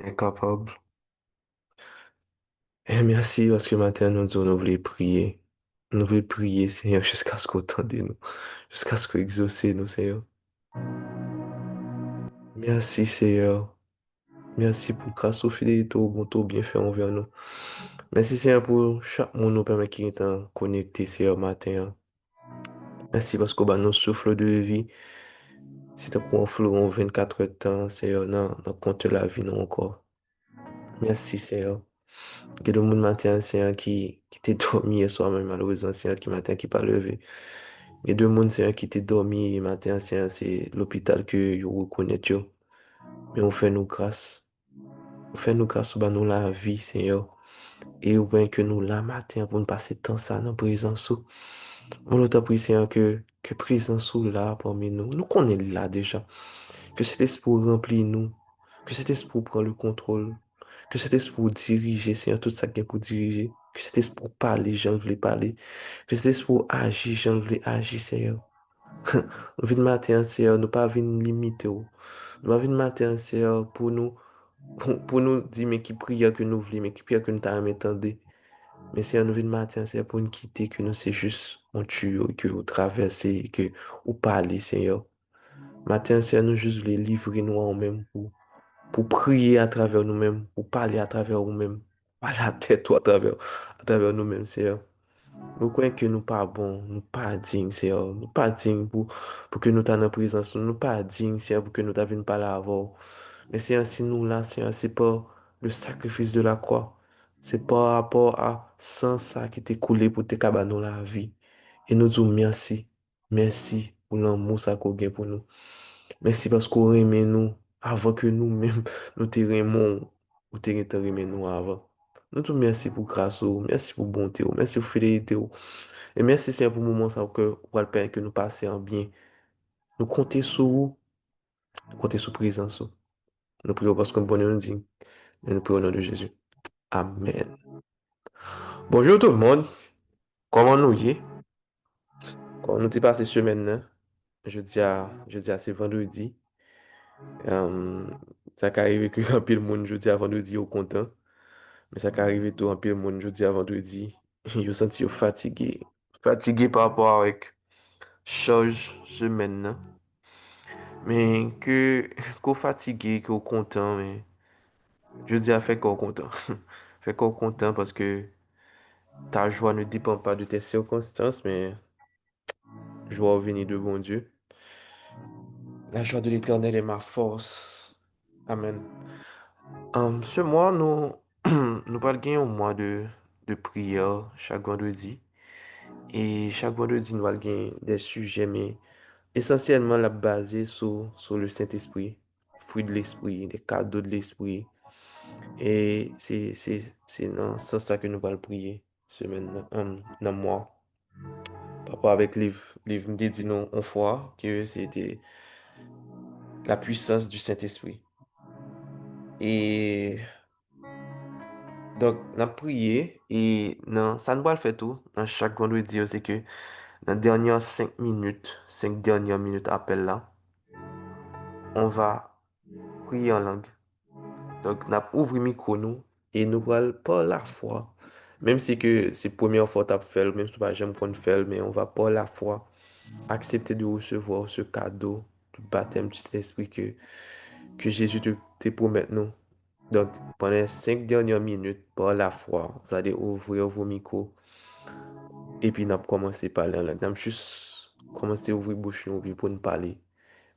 Incapable. Et merci parce que matin, nous voulons prier. Nous voulons prier, Seigneur, jusqu'à ce qu'on tende nous. Jusqu'à ce qu'on exauce nous, Seigneur. Merci, Seigneur. Merci pour grâce au fidélité, au bon, tout bien fait envers nous. Merci, Seigneur, pour chaque monde nous permet qui est connecté, Seigneur, matin. Merci parce qu'on nous souffle de vie. C'est pour un fleuron 24 heures de temps, Seigneur, dans compte la vie, nous encore. Merci, Seigneur. Il y a des gens matin, Seigneur, qui t'est dormi hier soir, même malheureusement, Seigneur, qui matin, qui pas levé. Il y a deux personnes, Seigneur, qui t'est dormi hier matin, Seigneur, c'est l'hôpital que vous reconnaissez, yo. Mais on fait nous grâce. On fait nous grâce, bah, nous la vie, Seigneur. Et ou bien que nous la matin pour nous passer tant ça dans la présence. On l'autre prie, Seigneur, que présence ou là parmi nous. Nous connaissons là déjà. Que cet esprit remplit nous. Que cet esprit prend le contrôle. Que cet esprit diriger, Seigneur, tout ça qui est pour diriger. Que cet esprit parler, j'en voulais parler. Que cet esprit agir, j'en voulais agir, Seigneur. Nous venons matin, Seigneur, nous pas venir limiter. Nous pas venir matin, Seigneur, pour nous dire, mais qui prière que nous voulons, mais qui prière que nous t'avons entendu. Mais Seigneur, nous venons matin, Seigneur, pour nous quitter, que nous c'est juste on tue, que vous traversez, que vous parlez, Seigneur. Matin, Seigneur, nous juste les livrer nous en même pour prier à travers nous-mêmes, pour parler à travers nous-mêmes, parler à tête ou à travers nous-mêmes, Seigneur. Nous croyons que nous pas bons, nous pas dignes, Seigneur. Nous pas dignes pour que nous t'en en présence. Nous pas dignes, Seigneur, pour que nous t'avions pas là avant. Mais Seigneur, si nous là, Seigneur, c'est pas le sacrifice de la croix. C'est par rapport à sans ça qui t'est coulé pour te cabanon la vie. Et nous disons merci. Merci pour l'amour ça qu'on gagne pour nous. Merci parce qu'on aimé nous avant que nous-mêmes nous t'aimions ou t'aimions nous avant. Nous te merci pour grâce, oh, merci pour bonté, oh, merci pour fidélité. Oh. Et merci Seigneur pour le moment ça que pour le Père que nous passions en bien. Nous comptons sur vous, nous comptons sur présence. Oh. Nous prions parce qu'on bonne nous dit. Et nous prions au nom de Jésus. Amen. Bonjour tout le monde. Comment nous y est? Comment nous t'est passé semaine là? Je dis à c'est vendredi. Euh, ça qui arrive que un pile monde jeudi à vendredi au content. Mais ça qui arrive tout un pile monde jeudi à vendredi. Je senti fatigué. Fatigué par rapport avec charge semaine là. Mais qu'au fatigué, qu'au content, mais je dis à fait qu'on content. Fait qu'on content parce que ta joie ne dépend pas de tes circonstances, mais joie venue de bon Dieu. La joie de l'Éternel est ma force. Amen. Ce mois, nous parlons un mois de prière chaque vendredi. Et chaque vendredi, nous avons des sujets, mais essentiellement la basée sur le Saint-Esprit, fruit de l'Esprit, les cadeaux de l'Esprit. Et c'est dans ce sens que nous allons prier semaine, dans le mois. Par rapport avec livre me dit nous en foi que c'était la puissance du Saint-Esprit. Et donc, on a prié et non, ça ne va le faire tout. Dans chaque vendredi, c'est que dans les dernières 5 minutes, 5 dernières minutes appel là, on va prier en langue. Donc, on a ouvert le micro nous et nous allons par la foi. Même si que c'est la première fois que tu fait, même si pas jamais qu'on fait, mais on va par la foi accepter de recevoir ce cadeau du baptême du Saint-Esprit que Jésus te promet nous. Donc, pendant les 5 dernières minutes, par la foi, vous allez ouvrir vos micros et puis nous allons commencer à parler en langue. Nous allons juste commencer à ouvrir bouche nous puis pour nous parler.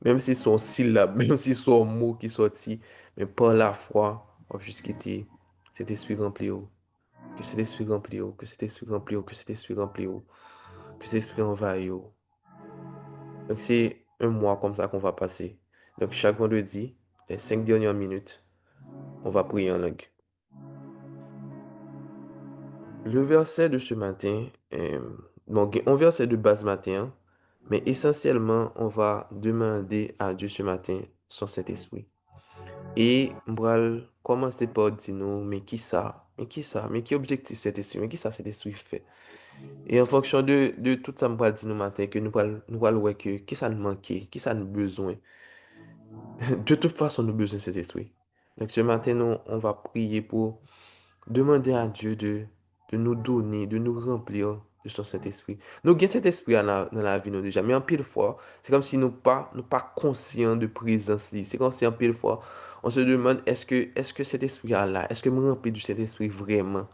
Même si son syllabe, même si son mot qui sorti, mais par la foi, on va juste quitter cet esprit rempli. Oh. Que cet esprit rempli, oh, que cet esprit rempli, oh, que cet esprit rempli, oh, que cet esprit envahit. Oh. Donc, c'est un mois comme ça qu'on va passer. Donc, chaque vendredi, les 5 dernières minutes, on va prier en langue. Le verset de ce matin, bon, on verset de base matin, mais essentiellement, on va demander à Dieu ce matin son Saint-Esprit. Et on va commencer par dire nous, mais qui ça? Mais qui ça? Mais qui objectif cet esprit? Mais qui ça cet esprit fait? Et en fonction de tout ça, on va dire nous matin que nous allons voir que ça nous manque, qui ça nous besoin. De toute façon, nous besoin de cet esprit. Donc ce matin, nous, on va prier pour demander à Dieu de nous donner, de nous remplir de son Saint-Esprit. Nous avons cet esprit dans la vie nous déjà, mais en pile fois, c'est comme si nous pas conscients de présence. C'est comme si en pile fois, on se demande est-ce que cet esprit-là, est-ce que me remplis du Saint-Esprit vraiment?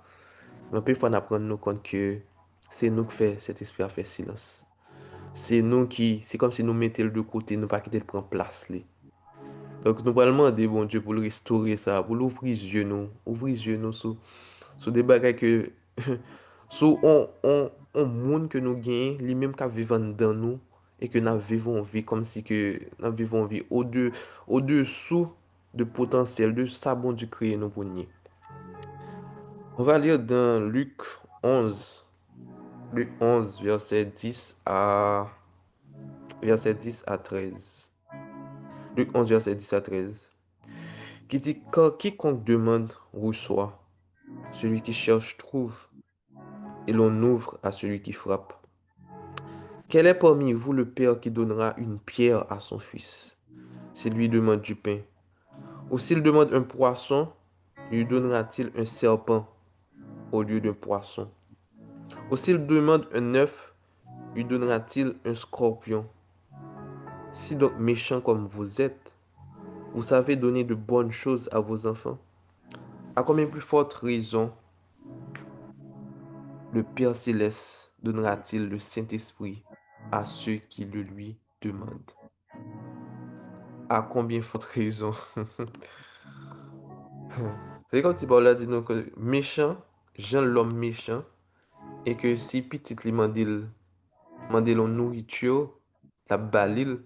Mais en pile fois, on apprend nous compte que c'est nous qui fait cet esprit à faire silence. C'est comme si nous mettions le de côté, nous pas quitter le prendre place. Donc nous allons demander, bon Dieu, pour le restaurer ça, pour l'ouvrir les yeux nous, ouvrir les yeux nous sur des bagages que, sur on monde que nous gagnons, lui-même qui vivent dans nous, et que nous vivons vie comme si que nous vivons vie au-dessous de potentiel, de ça bon Dieu créé nous pour nous. On va lire dans Luc 11 verset 10 à 13. Luc 11 verset 10 à 13. Qui dit, car quiconque demande reçoit, celui qui cherche trouve, et l'on ouvre à celui qui frappe. Quel est parmi vous le père qui donnera une pierre à son fils, s'il lui demande du pain? Ou s'il demande un poisson, lui donnera-t-il un serpent au lieu d'un poisson? Ou s'il demande un œuf, lui donnera-t-il un scorpion? Si donc méchant comme vous êtes, vous savez donner de bonnes choses à vos enfants, à combien plus forte raison le Père céleste donnera-t-il le Saint-Esprit à ceux qui le lui demandent? À combien forte raison? C'est comme si Paul a dit nous que méchant, Jean l'homme méchant, et que si petit li mandé l'on nourriture, la balil,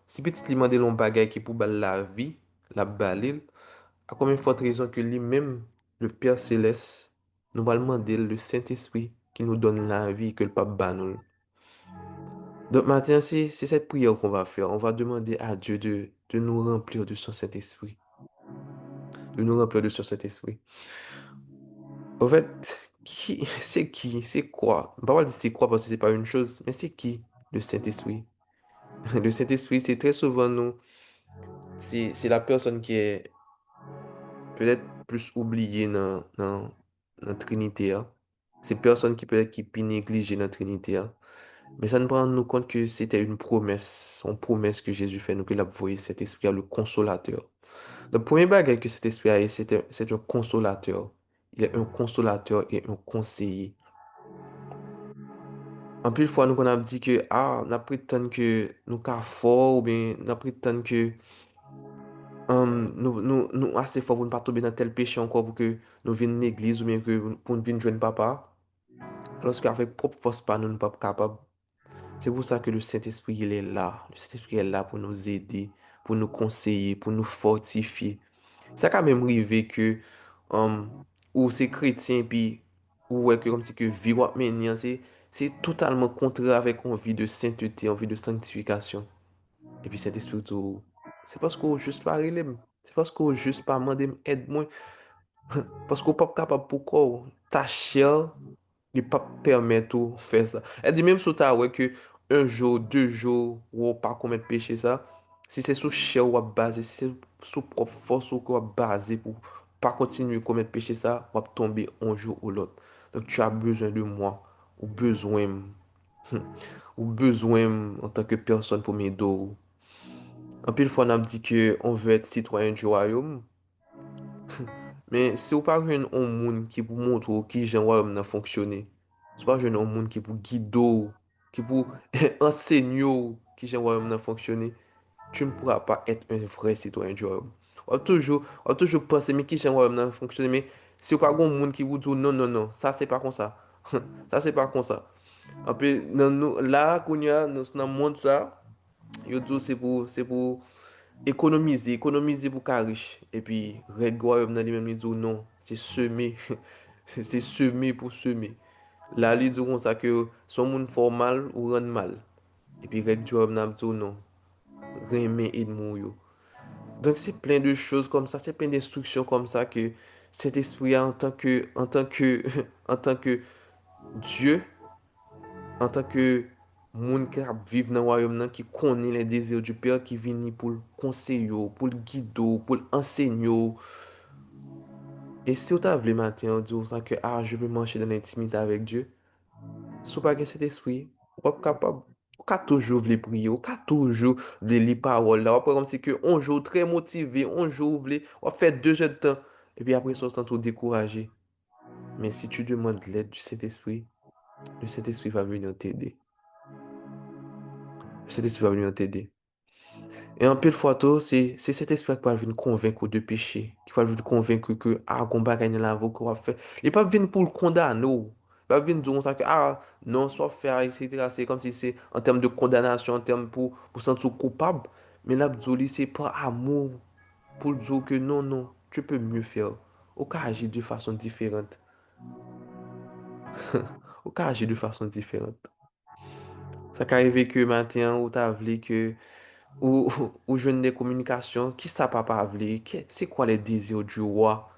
si petit li mandé l'on bagay qui pour bal la vie, la balil, à combien forte raison que lui-même, le Père céleste, nous va demander le Saint-Esprit qui nous donne la vie que le pape ba nous. Donc maintenant, c'est cette prière qu'on va faire. On va demander à Dieu de nous remplir de son Saint-Esprit. De nous remplir de son Saint-Esprit. En fait, c'est quoi? On va pas dire c'est quoi parce que c'est pas une chose, mais c'est qui le Saint-Esprit? Le Saint-Esprit, c'est très souvent nous, c'est la personne qui est peut-être plus oubliée dans la Trinité, hein. C'est personne qui peut-être qui peut négliger la Trinité, hein. Mais ça nous prend nous compte que c'était une promesse que Jésus fait, nous, qu'il a envoyé cet esprit, le consolateur. Le premier bagage que cet esprit a, c'est un consolateur. Il est un consolateur et un conseiller. En pile fois, nous qu'on a dit que, ah, on a prétend que nous sommes forts, ou bien on a prétend que nous assez forts pour ne pas tomber dans tel péché encore pour que nous venions l'église, ou bien que pour nous venir joindre papa. Alors qu'avec propre force, pas, nous ne sommes pas capables. C'est pour ça que le Saint-Esprit, il est là. Le Saint-Esprit est là pour nous aider, pour nous conseiller, pour nous fortifier. Ça quand même arrivé que, um, ou c'est chrétien, puis, ou ouais, que comme si que vivre maintenant, c'est totalement contraire avec une vie de sainteté, une vie de sanctification. Et puis Saint-Esprit, c'est parce qu'on juste pas relève. C'est parce qu'on juste pas demander aide-moi. Parce qu'on pas capable pourquoi ta chair ne pas permettre de faire ça. Elle dit même si tu ouais que un jour, 2 jours, ou pas commettre péché ça, si c'est sous chair ou à base, si c'est sous propre force ou quoi basé pour pas continuer à commettre péché ça, ou tomber un jour ou l'autre. Donc tu as besoin de moi, ou besoin, ou besoin en tant que personne pour m'aider. En pile fois, on a dit que on veut être citoyen du royaume. Mais si vous pas un monde qui pour montrer qui j'en royaume n'a fonctionné, c'est pas un monde qui pour guider, qui pour enseigner qui j'en royaume n'a fonctionné, tu ne pourras pas être un vrai citoyen du royaume. On va toujours penser, mais qui j'en royaume n'a fonctionné, mais si vous pas un monde qui vous dit non, non, non, ça c'est pas comme ça. Ça c'est pas comme ça. En plus, là, qu'on y a, dans le monde ça, yo tout c'est pour économiser pour qu'à riche. Et puis, Red Royaume dans lui-même, il dit non, c'est semer, c'est semer pour semer. Là, ils diront ça que son monde formal ou rend mal. Et puis, Red Royaume n'a dit non, remet et yo. Donc, c'est plein de choses comme ça, c'est plein d'instructions comme ça que cet esprit en tant que Dieu, en tant que Moun qui vivent dans le royaume nan, qui connaît les désirs du Père, qui viennent pour le conseiller, pour le guider, pour l'enseigner. Et si vous avez le matin en disant que ah, je veux marcher dans l'intimité avec Dieu, si vous n'avez pas cet esprit, vous n'êtes pas capable. Vous pouvez toujours vouloir prier, vous pouvez toujours vouloir lire parole là. Après, comme si que on joue très motivé, on joue, vous voulez, on fait 2 heures de temps. Et puis après, ça, on se sent tout découragé. Mais si tu demandes l'aide du Saint-Esprit, le Saint-Esprit va venir t'aider. Le Saint-Esprit va venir t'aider. Et en pile fois, tout, c'est cet esprit qui va venir convaincre de péché, qui va venir convaincre que, ah, qu'on va gagner la vie qu'on va faire. Il va pas venir pour le condamner, non. Il va venir dire ça que, ah, non, soit faire, etc. C'est comme si c'est en termes de condamnation, en termes pour sentir coupable. Mais là, Bzoli, c'est pas amour pour dire que non, non, tu peux mieux faire. Au cas agir de façon différente. Au cas agir de façon différente. Ça qui arrive que maintenant, ou t'as voulu que ou, ou jeune des communications, qui ça papa voulu? C'est quoi les désirs du roi?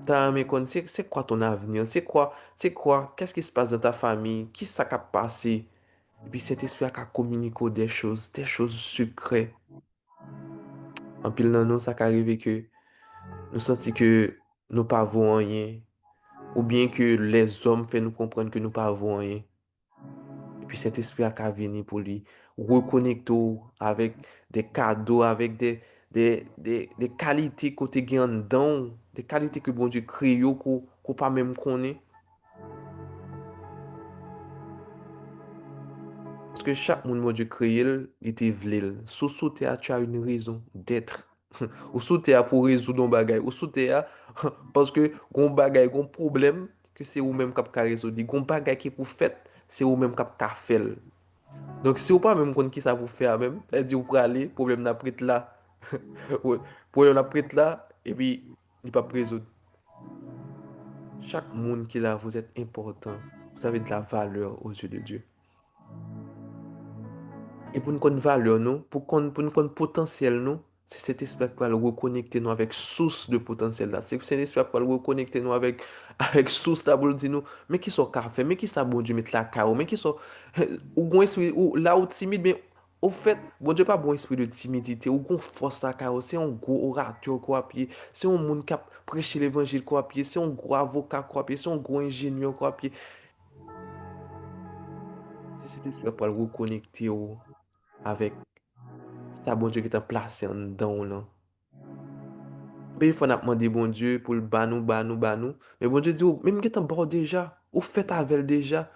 T'as aimé c'est quoi ton avenir? C'est quoi? Qu'est-ce qui se passe dans ta famille? Qui ça qui a passé? Et puis cet esprit a communiqué des choses secrètes. En pile dans nous, ça qui arrive que nous sentons que nous pas vaut rien. Ou bien que les hommes font nous comprendre que nous pas vaut rien. Et puis cet esprit a qu'à venir pour lui reconnecter avec des cadeaux, avec des qualités côté gain dedans, des qualités que bon Dieu crée qu'on pas même connaît. Parce que chaque monde bon Dieu crée, il était vle. Sous terre, tu as une raison d'être. Ou sous terre pour résoudre un bagage. Ou sous terre parce que gon bagage, gon problème que c'est ou même qui a résoudre. Gon bagage qui est pour fait, c'est ou même qui a fait. Donc, si vous pas même connaître qui ça vous faire même, c'est-à-dire vous pouvez aller, problème n'a pris là. Ouais, problème n'a pris là, et puis il pas résoudre. Chaque monde qui est là, vous êtes important. Vous avez de la valeur aux yeux de Dieu. Et pour nous connaître valeur, nous, pour nous connaître potentiel, nous, c'est cet esprit qui va le reconnecter nous avec source de potentiel là. C'est cet esprit qui va le reconnecter nous avec, avec source là pour nous dire nous, mais qui sont café, mais qui ça bon Dieu mettre la carreau, mais qui sont, ou bon esprit, ou là où timide, mais au fait, bon Dieu pas bon esprit de timidité, ou gon force la carreau, c'est un gros orateur quoi pied, c'est un monde qui a prêché l'évangile quoi pied, c'est un gros avocat quoi pied, c'est un gros ingénieur quoi pied. C'est cet esprit qui va le reconnecter avec ça, bon Dieu qui t'a placé en dedans, là. Mais il faut n'a demander bon Dieu pour le banou, banou, banou. Mais bon Dieu dit, oh, même qui t'en bord déjà, ou fait avec déjà,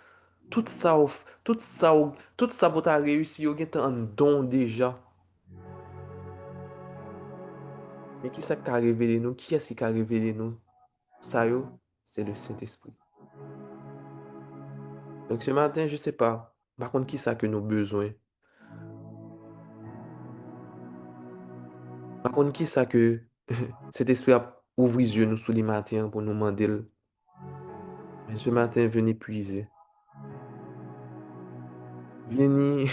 tout ça, tout ça pour ta réussir, ou qui en don déjà. Mais qui ça qui a révélé nous? Qui est-ce qui a révélé nous? Ça, yo, c'est le Saint-Esprit. Donc ce matin, je sais pas. Par contre, qui ça que nous besoin? Par contre, qui ça que cet esprit a ouvert les yeux nous sous les matins pour nous demander. Mais ce matin, venez puiser. Venez,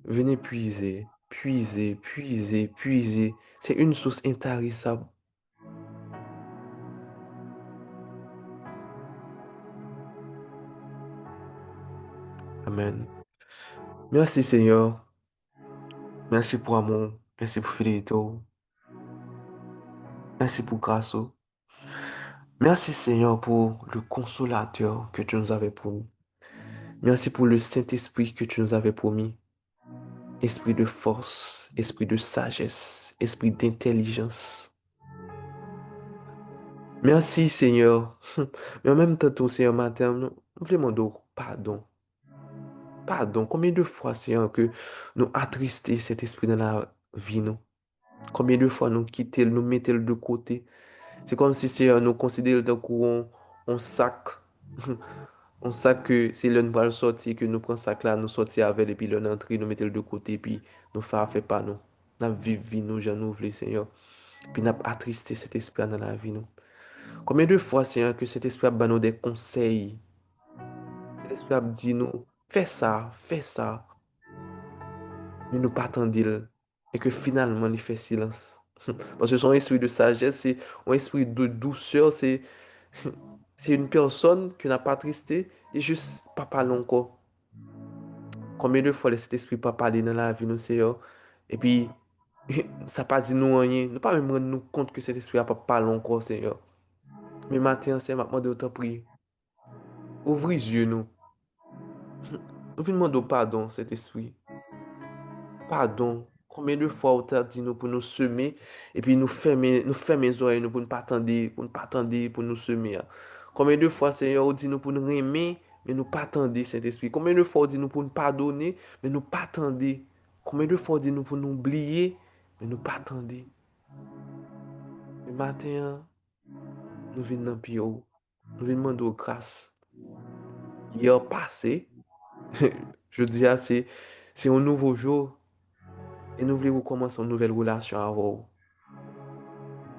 venez puiser, puiser, puiser, puiser. C'est une source intarissable. Amen. Merci Seigneur. Merci pour amour. Merci pour fidélité. Merci pour grâce. Merci Seigneur pour le consolateur que tu nous avais promis. Merci pour le Saint-Esprit que tu nous avais promis. Esprit de force, esprit de sagesse, esprit d'intelligence. Merci Seigneur. Mais en même temps, ton Seigneur matin, nous voulons demander pardon. Pardon, combien de fois, Seigneur, que nous attristé cet esprit dans la vie, nous? Combien de fois nous quittons, nous mettons de côté? C'est comme si, Seigneur, nous considérons d'un coup on sac. On sac que c'est l'un va le sortir, que nous prenons sac là, nous sortir avec, et puis l'un entre, nous mettons de côté, puis nous fait pas, nous. Nous vivons vie, nous, j'en ouvre, Seigneur. Puis nous attristé cet esprit dans la vie, nous. Combien de fois, Seigneur, que cet esprit a donné des conseils? Cet esprit a dit nous, fais ça. Mais nous pas attendre et que finalement il fait silence. Parce que son esprit de sagesse, c'est un esprit de douceur, c'est une personne qui n'a pas tristé et juste pas parler encore. Combien de fois le Saint-Esprit pas parler dans la vie, nous, Seigneur, et puis, ça pas dit nous rien, nous pas même rendre nous compte que cet esprit a pas parlé encore, Seigneur. Mais matin, Seigneur, m'a demandé autant prier. Ouvre les yeux, nous. Nous venons demander pardon, cet esprit. Pardon. Combien de fois on t'a dit nous pour nous semer et puis nous fermer les oreilles nous pour ne pas attendre pour nous semer, ah. Combien de fois, Seigneur, on dit nous pour nous aimer, mais nous pas attendre, Saint-Esprit. Combien de fois on dit nous pour nous pardonner, mais nous pas attendre. Combien de fois on dit nous pour nous oublier, mais nous pas attendre. Mais matin, nous venons dans le pire. Nous venons demander grâce. Hier passé, je dis, c'est un nouveau jour et nous voulons recommencer une nouvelle relation avec vous.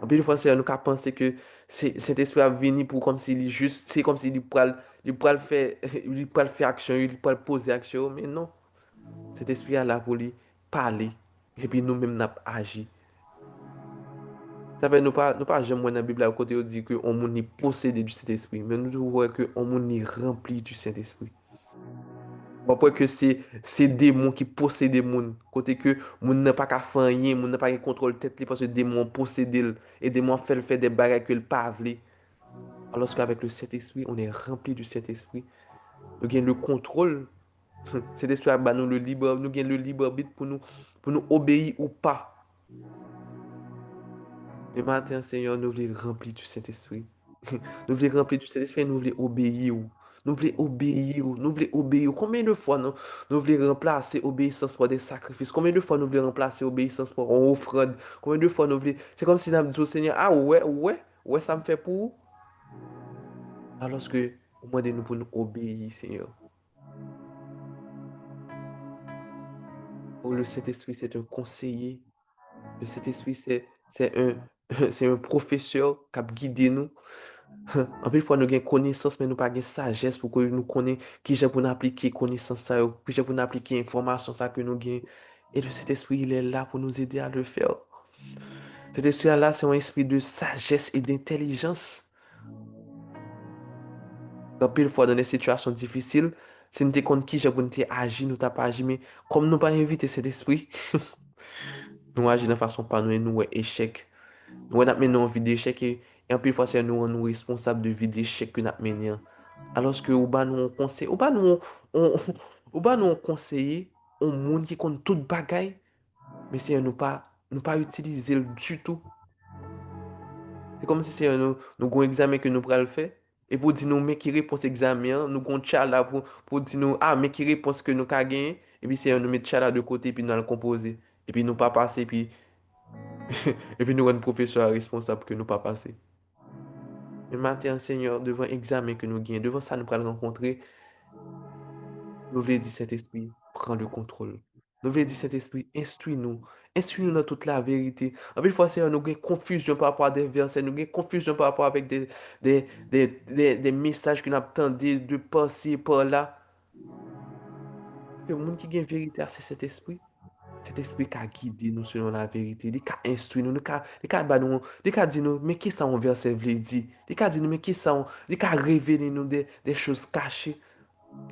En plus, des fois, c'est nous qui pensé que cet esprit a venu pour comme s'il est juste, c'est comme s'il pourrait le faire, il pourrait le faire action, il pourrait le poser action, mais non. Cet esprit est là pour lui parler et puis nous-mêmes, nous agi. Ça fait nous pas jamais dans la Bible à côté où dit que on est possédé du Saint-Esprit, mais nous voyons que on est rempli du Saint-Esprit. Après que c'est démons qui possèdent des gens. Côté que moun n'a pas qu'à faire rien, moun n'a pas qu'à contrôler tête li parce que démons possèdent le et démons fait le fait des bagages que le pas vle. Alors qu'avec le Saint-Esprit, on est rempli du Saint-Esprit. Nous avons le contrôle. Saint-Esprit a nous le libre, nous avons le libre arbitre pour nous obéir ou pas. Mais matin, Seigneur, nous voulons remplir du Saint-Esprit. Nous voulons remplir du Saint-Esprit et nous voulons obéir. Nous voulons obéir. Nous voulons obéir. Combien de fois nous voulons remplacer obéissance par des sacrifices? Combien de fois nous voulons remplacer obéissance par une offrande? Combien de fois nous voulons... C'est comme si nous avons dit au Seigneur, ah ouais, ouais, ouais, ça me fait pour vous. Alors que, au moins de nous pour nous obéir, Seigneur. Oh, le Saint-Esprit, c'est un conseiller. Le Saint-Esprit, c'est c'est un professeur qui a guidé nous. En plus, fois nous avons connaissance, mais nous pas de sagesse pour que nous connaissions qui j'ai pour nous appliquer connaissance ça, qui j'ai pour nous appliquer information ça que nous avons. Et le Saint-Esprit, il est là pour nous aider à le faire. Cet esprit-là, c'est un esprit de sagesse et d'intelligence. En pile fois dans des situations difficiles, si nous te compte qui j'ai pour nous agir, nous t'as pas agi, mais comme nous pas invité cet esprit, nous agir de façon pas nous et nous échec. Nous avons mené une vie d'échec et en plus, fois, c'est nous responsables de vie d'échec que nous avons mené. Alors que ou ba nous on conseil, ou ba nous on, ou ba nous on conseiller, on monde qui compte toute bagaille, mais c'est nous pas utiliser le du tout. C'est comme si c'est nous un examen que nous pral faire et pour dire nous mais qui réponse examen, nous gon tcha là pour dire nous ah mais qui réponse que nous ka gagner et puis c'est nous mettre tcha là de côté puis nous le composer et puis nous pas passer puis et puis nous rendre professeur responsable que nous pas passer. Mais matin, Seigneur, devant examen que nous gagnons, devant ça nous pral rencontrer. Nous voulons dire Saint-Esprit, prends le contrôle. Nous voulons dire Saint-Esprit, instruis-nous. Instruis-nous dans toute la vérité. En plus, fois, Seigneur, nous avons confusion par rapport à des versets, nous avons confusion par rapport avec des messages que nous attendons de passer par là. Que le monde qui gagne vérité, c'est Saint-Esprit. Cet esprit qui a guidé nous selon la vérité, il a instruit nous, il a dit nous, mais qui ça on verset veut dire? Il a dit nous, mais qui ça on, il a révélé nous des choses cachées.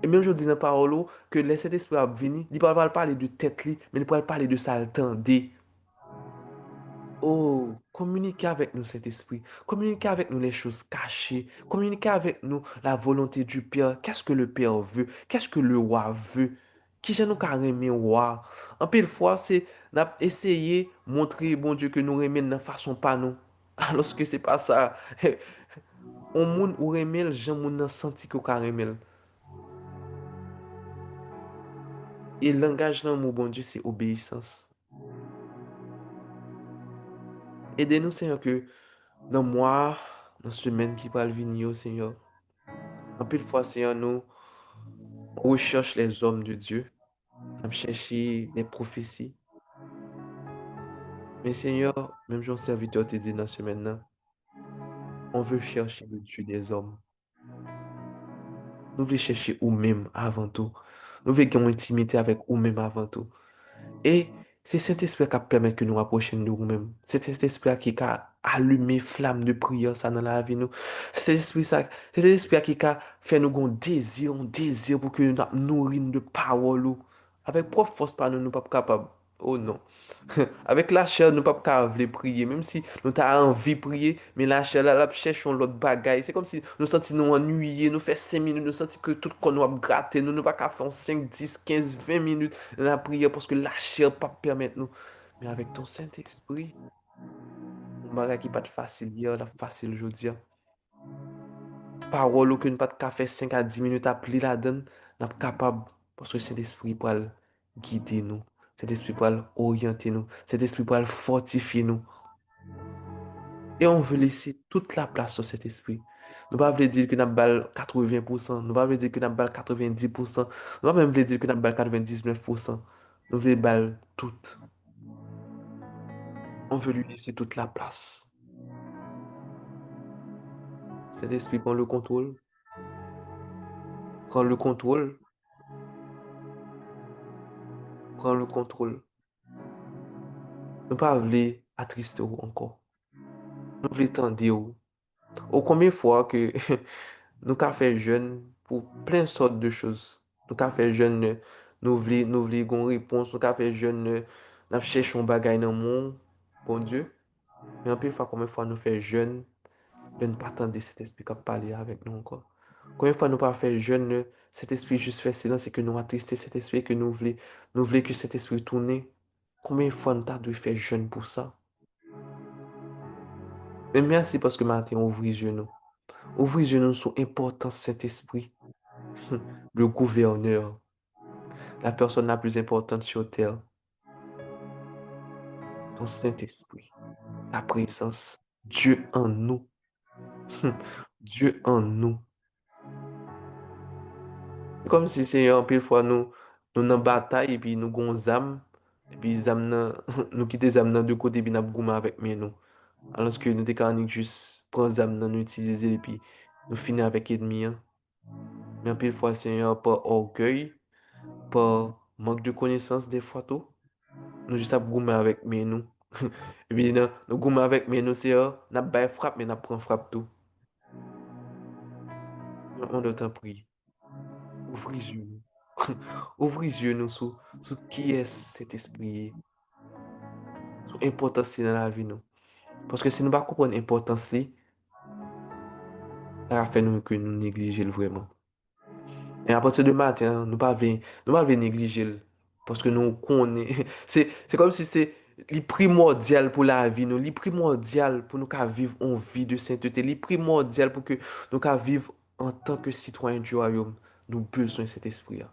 Et même je dis dans la parole que le Saint-Esprit a venu, il ne parle pas parler de tête, mais il parle parler de ça, attendez. Oh, communiquez avec nous, Saint-Esprit. Communiquez avec nous les choses cachées. Communiquez avec nous la volonté du Père. Qu'est-ce que le Père veut? Qu'est-ce que le roi veut? Qui j'ai nous carrément roi? En pile fois, c'est essayer de montrer, bon Dieu, que nous remettons de façon pas nous. Alors que c'est pas ça. On moun ou remel, j'en moun nan senti que carrément. Et le langage là, mon bon Dieu, c'est obéissance. Aidez-nous, Seigneur, que dans moi, dans ce semaine qui va venir, Seigneur, en pile fois, Seigneur, nous recherche les hommes de Dieu, à chercher des prophéties. Mais Seigneur, même Jean serviteur te dit dans ce semaine-là, on veut chercher le Dieu des hommes. Nous voulons chercher nous-mêmes avant tout. Nous voulons avoir une intimité avec nous-mêmes avant tout. Et c'est cet esprit qui permet que nous rapprochions de nous-mêmes. C'est cet esprit qui a allumé flamme de prière ça dans la vie nous. C'est cet esprit qui a fait nous un désir pour que nous nourrir de parole. Avec propre force par nous, nous pas capable. Oh non. Avec la chair, nous pas capable de prier. Même si nous avons envie de prier, mais la chair, là, cherchons l'autre bagaille. C'est comme si nous sentions nous ennuyés, nous fait 5 minutes, nous sentions que tout qu'on nous a gratté, nous ne pas qu'à faire 5, 10, 15, 20 minutes dans la prière parce que la chair pas permettre nous. Mais avec ton Saint-Esprit, on bagage qui pas de facile hier, la facile aujourd'hui. Parole ou que nous pas de faire 5 à 10 minutes à plier la donne, nous pas capable parce que Saint-Esprit pour le guider nous. Saint-Esprit pour le orienter nous. Saint-Esprit pour le fortifier nous. Et on veut laisser toute la place sur cet esprit. Nous ne pouvons pas dire que nous avons 80%, nous ne pouvons pas dire que nous avons 90%, nous ne pouvons pas même dire que nous avons 99%. Nous voulons balle tout. On veut lui laisser toute la place. Cet esprit prend le contrôle, prend le contrôle, prend le contrôle. Nous ne pouvons pas attrister encore. Nous voulons tendre. Au combien de fois que nous avons fait jeûne pour plein de sortes de choses. Nous avons fait jeûne, nous voulons une réponse. Nous avons fait jeûne, nous cherchons un bagage dans le monde, bon Dieu. Mais en plus, fois, combien de fois nous faisons jeûne, de ne pas attendre cet esprit qui parler avec nous encore. Combien de fois nous pas fait jeûne, cet esprit juste fait silence et que nous attristé cet esprit, que nous voulons que cet esprit tourne. Combien de fois nous avons dû faire jeûne pour ça? Mais merci parce que matin, on ouvre les yeux nous. Ouvre les yeux nous sur l'importance de cet esprit. Le gouverneur, la personne la plus importante sur terre, ton Saint-Esprit, ta présence, Dieu en nous, Dieu en nous. C'est comme si c'est un peu fois nous dans bataille et puis nous gon zam et puis zam nan, nous quitter zam nan de côté puis nous gouma avec mais nous. Alors que nous t'es juste prendre zam nan nous utiliser et puis nous finir avec ennemi. Hein. Mais un peu fois c'est un par orgueil, par manque de connaissance des fois tout. Nous juste à gouma avec mais nous. Et puis nous gouma avec mais nous c'est n'a pas frappe mais n'a prend frappe tout. On doit t'en prier. Ouvre les yeux. Nous. Ouvre les yeux nous sur qui est cet esprit. Son importance dans la vie nous. Parce que si nous ne comprenons pas l'importance, ça va faire nous que nous négliger vraiment. Et à partir de matin, nous ne pouvons pas négliger parce que nous connaissons. C'est comme si c'est le primordial pour la vie, nous, le primordial pour nous qu'à vivre en vie de sainteté, le primordial pour que nous qu'à vivre en tant que citoyens du royaume. Nous avons besoin de cet esprit-là.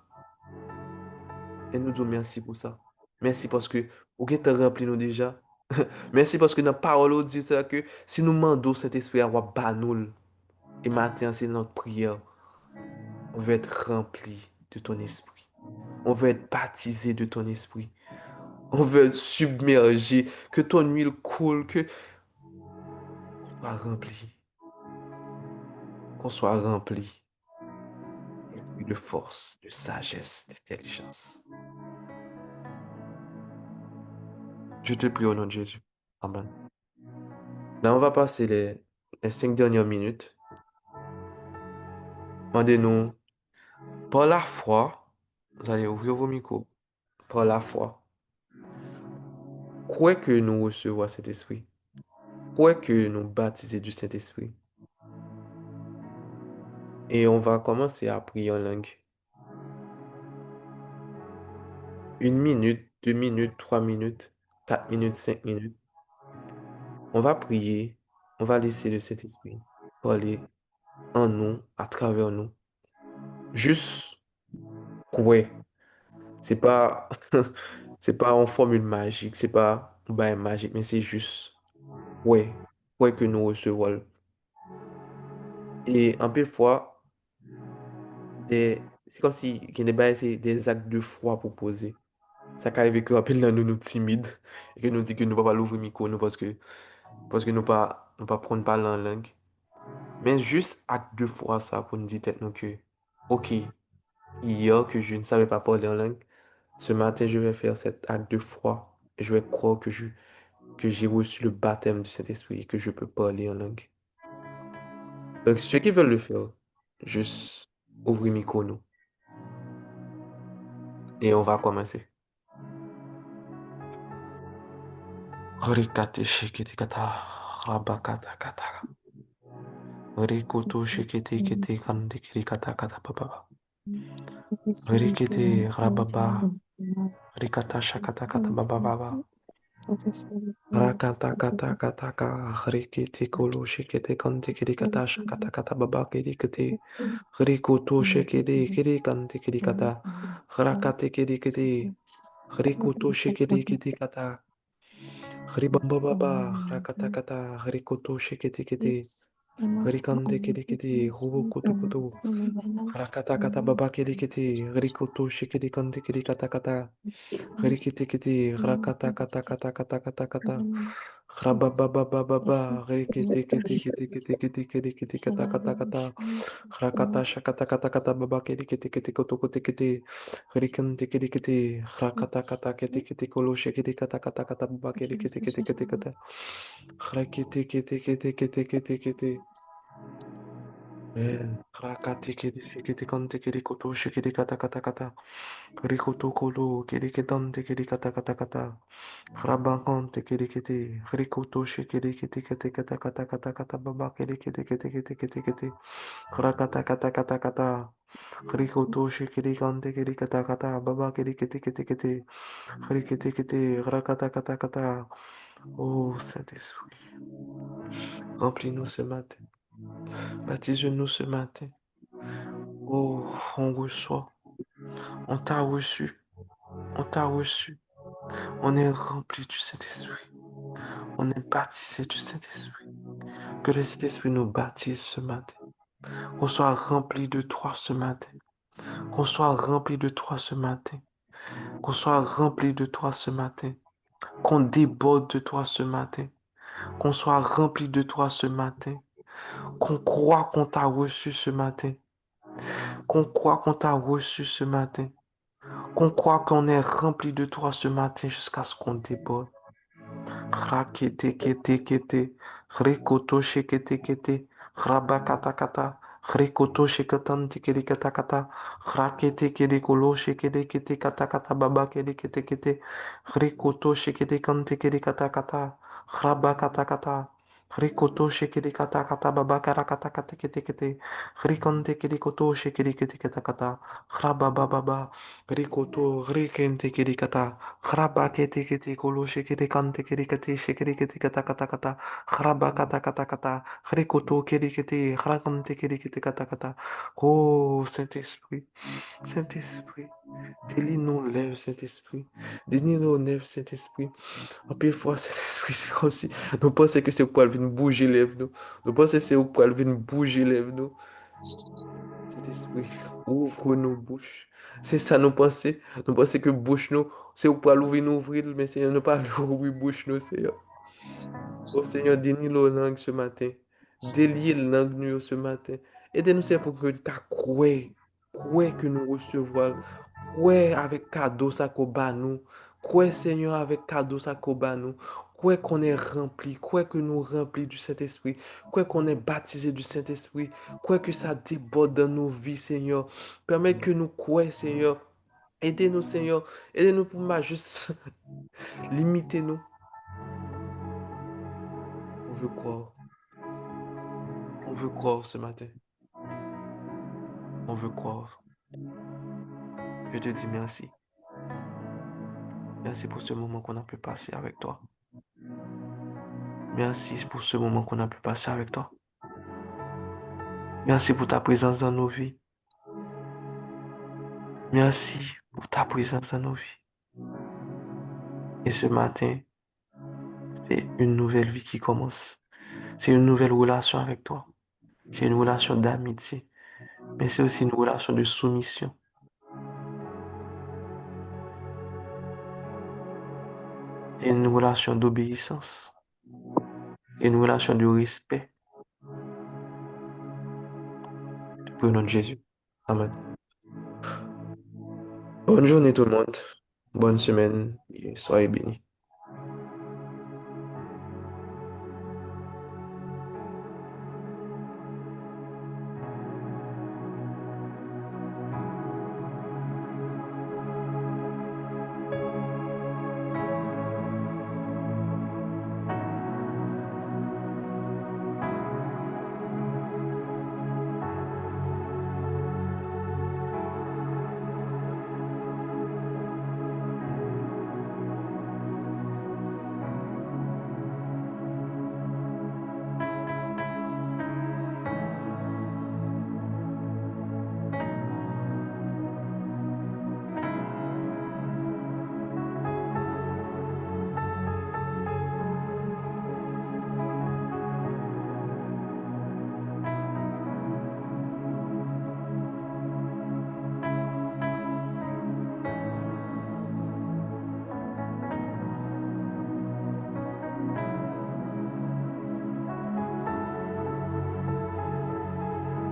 Et nous disons merci pour ça. Merci parce que vous avez rempli nous déjà. Merci parce que dans la parole, on dit ça que si nous demandons cet esprit à nous, et matin, c'est notre prière, on veut être rempli de ton esprit. On veut être baptisé de ton esprit. On veut être submergé, que ton huile coule, que qu'on soit rempli, qu'on soit rempli de force, de sagesse, d'intelligence. Je te prie au nom de Jésus. Amen. Là, on va passer les 5 dernières minutes. Demandez-nous, par la foi, vous allez ouvrir vos micros, par la foi, croyez que nous recevons cet esprit. Croyez que nous baptisés du Saint-Esprit. Et on va commencer à prier en langue. 1 minute, 2 minutes, 3 minutes, 4 minutes, 5 minutes. On va prier. On va laisser le Saint-Esprit parler en nous, à travers nous. Juste croire. C'est pas, c'est pas en formule magique, c'est pas un bail magique, mais c'est juste ouais, ouais que nous recevons. Et un peu de fois, c'est comme si qu'il y a des bails, c'est des actes de foi pour poser. Ça arrive que rappelle nous nous timides et que nous dit que nous ne pouvons pas l'ouvrir micro nous parce que nous pas prendre parler en langue. Mais juste acte de foi ça pour nous dire tête nous que OK, hier que je ne savais pas parler en langue, ce matin je vais faire cet acte de foi et je vais croire que j'ai reçu le baptême du Saint-Esprit et que je peux parler en langue. Donc ceux qui veulent le faire, juste ouvrez micro nous. Et on va commencer. Rikati shikiti kata, rabakata kata. Rikutu shikiti kiti kandi kiri kata kata baba. Rikiti rababa. Rikata shakata kata baba baba. Rakata kata kata ka. Rikiti kulu shikiti kandi kiri kata shakata kata baba kiri kiti. Rikutu shikiti kiri kandi kiri kata. Rakati kiri kiti. Rikutu shikiti kiti kata. Ribamba baba. Rakata kata. Rikutu shikiti kiti. Rikande kiri kiti. Rubu kutu kutu. Rakata kata baba kiri kiti. Rikutu shikiti kandi kiri kata kata. Rikiti kiti. Rakata kata kata kata kata kata. Rabababababa, rikiti kiti kiti kiti kiti kiti kiti kata kata kata, rakata shakata kata kata baba kiti kiti kiti kutu kuti kiti, rikinti kiti kiti, rakata kata kiti kiti kulu shikiti kata kata kata baba kiti kiti kiti kiti kata, rakiti kiti kiti kiti kiti kiti. Rakati kiti shikiti kanti kiti kutu shikiti kata kata kata, rikutu kulu kiti kitanti kiti kata kata kata. Rabakante kiri kiti, rikuto shikiri kiti kiti kata kata kata kata baba kiri kiti kiti kiti kiti kiti, rakata kata kata kata, rikuto shikiri kante kiri kata kata baba kiri kiti kiti kiti, rikiti kiti, rakata kata kata. Oh Saint-Esprit, remplis-nous ce matin, baptise-nous ce matin. Oh, on reçoit, on t'a reçu, on t'a reçu, on est rempli du Saint-Esprit, on est baptisé du Saint-Esprit. Que le Saint-Esprit nous baptise ce matin. Qu'on soit rempli de toi ce matin. Qu'on soit rempli de toi ce matin. Qu'on soit rempli de toi ce matin. Qu'on déborde de toi ce matin. Qu'on soit rempli de toi ce matin. Qu'on croit qu'on t'a reçu ce matin. Qu'on croit qu'on t'a reçu ce matin. Qu'on croit qu'on est rempli de toi ce matin jusqu'à ce qu'on déborde. Rakete kete kete, rikoto shekete kete, rabakata kata, rikoto shekatan tikiri kata kata, rakete kede kolo shekede kete kata kata baba kede kete kete, rikoto shekede kante kede kata kata, rabakata kata, rikoto shekede kata kata baba kara kata kata kete kete, rikante kede koto shekede kete kata kata, rababa baba, rikoto rikente kede kata. Hraba kete kete kolo shekete kante kete kete shekete kete kata kata kata hraba kata kata kata hrikoto kete kete hrakante kete kete kata kata. Oh Saint-Esprit, Saint-Esprit, délie nos lèvres, Saint-Esprit, délie nos lèvres, Saint-Esprit. En pile fois, Saint-Esprit, c'est comme si nous pensons que c'est pour venir bouger les lèvres, nous. Nous pensons que c'est pour venir bouger les lèvres, nous. Saint-Esprit, ouvre nos bouches. C'est ça nos pensées. Nous pensons que bouche nous, c'est pour l'ouvrir, nous ouvrir, mais Seigneur, nous pas ouvrir bouche nous, Seigneur. Oh Seigneur, dénie nos langues ce matin. Délie les langues nous ce matin. Aidez-nous, c'est pour que nous croyons que nous recevons. Croyez avec cadeau ça qu'on bat nous. Croyez Seigneur avec cadeau ça qu'on bat nous. Croyez qu'on est rempli. Croyez que nous remplis du Saint-Esprit. Croyez qu'on est baptisé du Saint-Esprit. Croyez que ça déborde dans nos vies, Seigneur. Permets que nous croyons, Seigneur. Aidez-nous, Seigneur. Aidez-nous pour pas juste limiter nous. On veut croire. On veut croire ce matin. On veut croire. Je te dis merci. Merci pour ce moment qu'on a pu passer avec toi. Merci pour ce moment qu'on a pu passer avec toi. Merci pour ta présence dans nos vies. Merci pour ta présence dans nos vies. Et ce matin, c'est une nouvelle vie qui commence. C'est une nouvelle relation avec toi. C'est une relation d'amitié. Mais c'est aussi une relation de soumission. C'est une relation d'obéissance. C'est une relation de respect. Pour le nom de Jésus. Amen. Bonne journée tout le monde. Bonne semaine et soyez bénis.